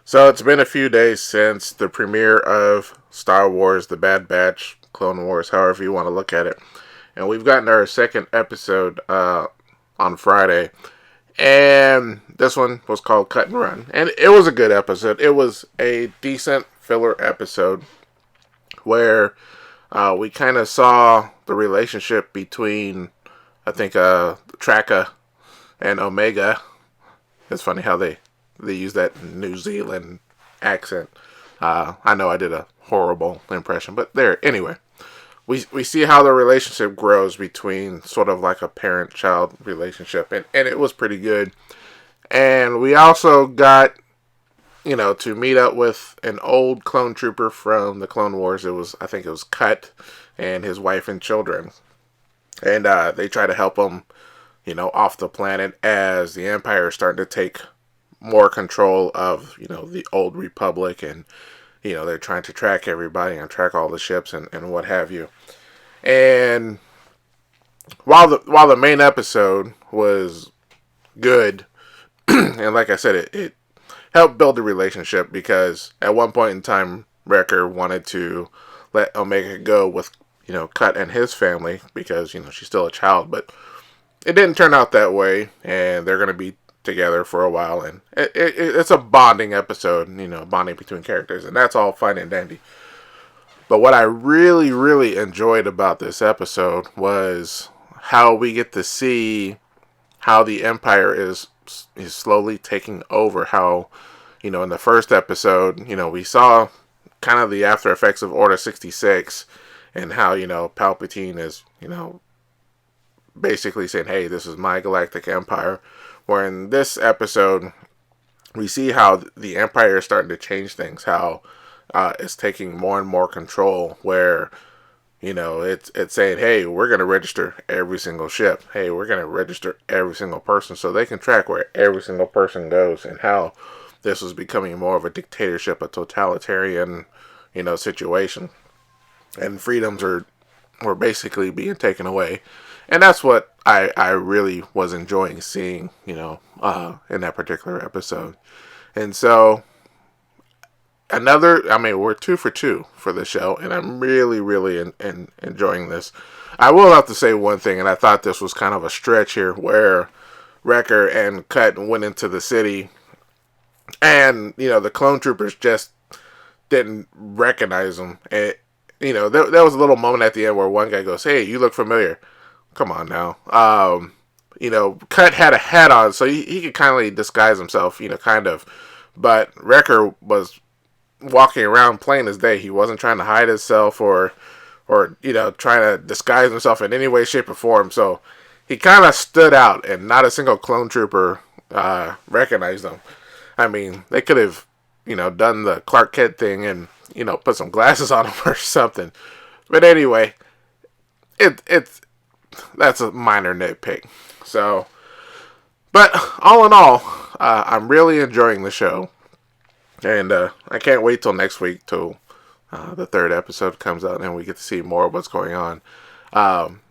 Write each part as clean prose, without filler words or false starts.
So it's been a few days since the premiere of Star Wars: The Bad Batch, Clone Wars, however you want to look at it, and we've gotten our second episode on Friday, and this one was called Cut and Run, and it was a good episode. It was a decent filler episode where we kind of saw the relationship between, I think, Traka and Omega. It's funny how they use that New Zealand accent. I know I did a horrible impression, but there, anyway. We see how the relationship grows between sort of like a parent-child relationship, and it was pretty good. And we also got, to meet up with an old clone trooper from the Clone Wars. I think it was Cut and his wife and children. And they try to help him, off the planet as the Empire is starting to take more control of, the old Republic, and, they're trying to track everybody and track all the ships and what have you. And while the main episode was good, and like I said, it helped build the relationship, because at one point in time, Wrecker wanted to let Omega go with, Cut and his family, because, she's still a child, but it didn't turn out that way, and they're going to be together for a while, and it's a bonding episode, bonding between characters, and that's all fine and dandy. But what I really, really enjoyed about this episode was how we get to see how the Empire is slowly taking over. How, in the first episode, we saw kind of the after effects of Order 66, and how, Palpatine is, basically saying, hey, this is my galactic empire. Where in this episode, we see how the Empire is starting to change things, how it's taking more and more control, where, it's saying, hey, we're going to register every single ship. Hey, we're going to register every single person, so they can track where every single person goes, and how this was becoming more of a dictatorship, a totalitarian, situation. And freedoms were basically being taken away. And that's what I really was enjoying seeing, in that particular episode. And so, we're 2 for 2 for the show, and I'm really, really enjoying this. I will have to say one thing, and I thought this was kind of a stretch here, where Wrecker and Cut went into the city, and, the clone troopers just didn't recognize them. And, there was a little moment at the end where one guy goes, hey, you look familiar. Come on now. Cut had a hat on, so he could kind of disguise himself, kind of. But Wrecker was walking around plain as day. He wasn't trying to hide himself or trying to disguise himself in any way, shape, or form. So he kind of stood out, and not a single clone trooper recognized him. I mean, they could have, done the Clark Kent thing and, put some glasses on him or something. But anyway, that's a minor nitpick. So, but all in all, I'm really enjoying the show, and I can't wait till next week till the third episode comes out, and we get to see more of what's going on.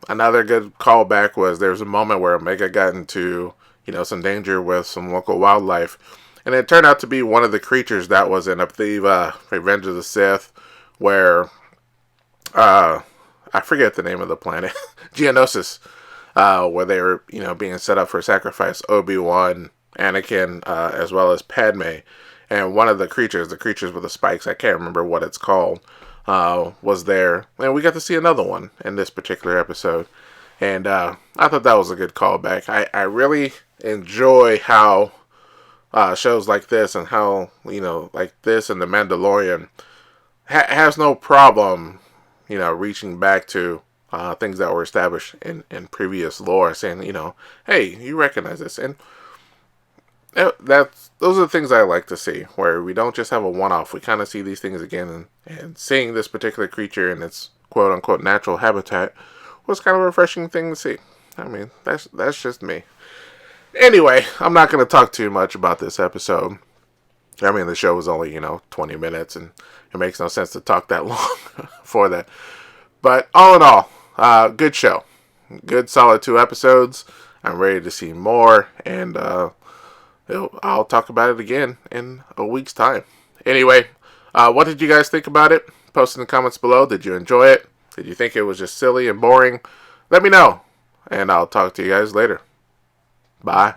Another good callback was there was a moment where Omega got into some danger with some local wildlife, and it turned out to be one of the creatures that was in, I believe, Revenge of the Sith, where I forget the name of the planet, Geonosis, where they were, being set up for sacrifice. Obi-Wan, Anakin, as well as Padme, and one of the creatures with the spikes, I can't remember what it's called, was there, and we got to see another one in this particular episode, and I thought that was a good callback. I really enjoy how shows like this, and how, like this and The Mandalorian has no problem, reaching back to things that were established in previous lore, saying, hey, you recognize this. And those are the things I like to see, where we don't just have a one-off. We kind of see these things again, and seeing this particular creature in its quote-unquote natural habitat was kind of a refreshing thing to see. I mean, that's just me. Anyway, I'm not going to talk too much about this episode. I mean, the show was only, 20 minutes, and it makes no sense to talk that long for that. But all in all, good show. Good solid 2 episodes. I'm ready to see more, and I'll talk about it again in a week's time. Anyway, what did you guys think about it? Post in the comments below. Did you enjoy it? Did you think it was just silly and boring? Let me know, and I'll talk to you guys later. Bye.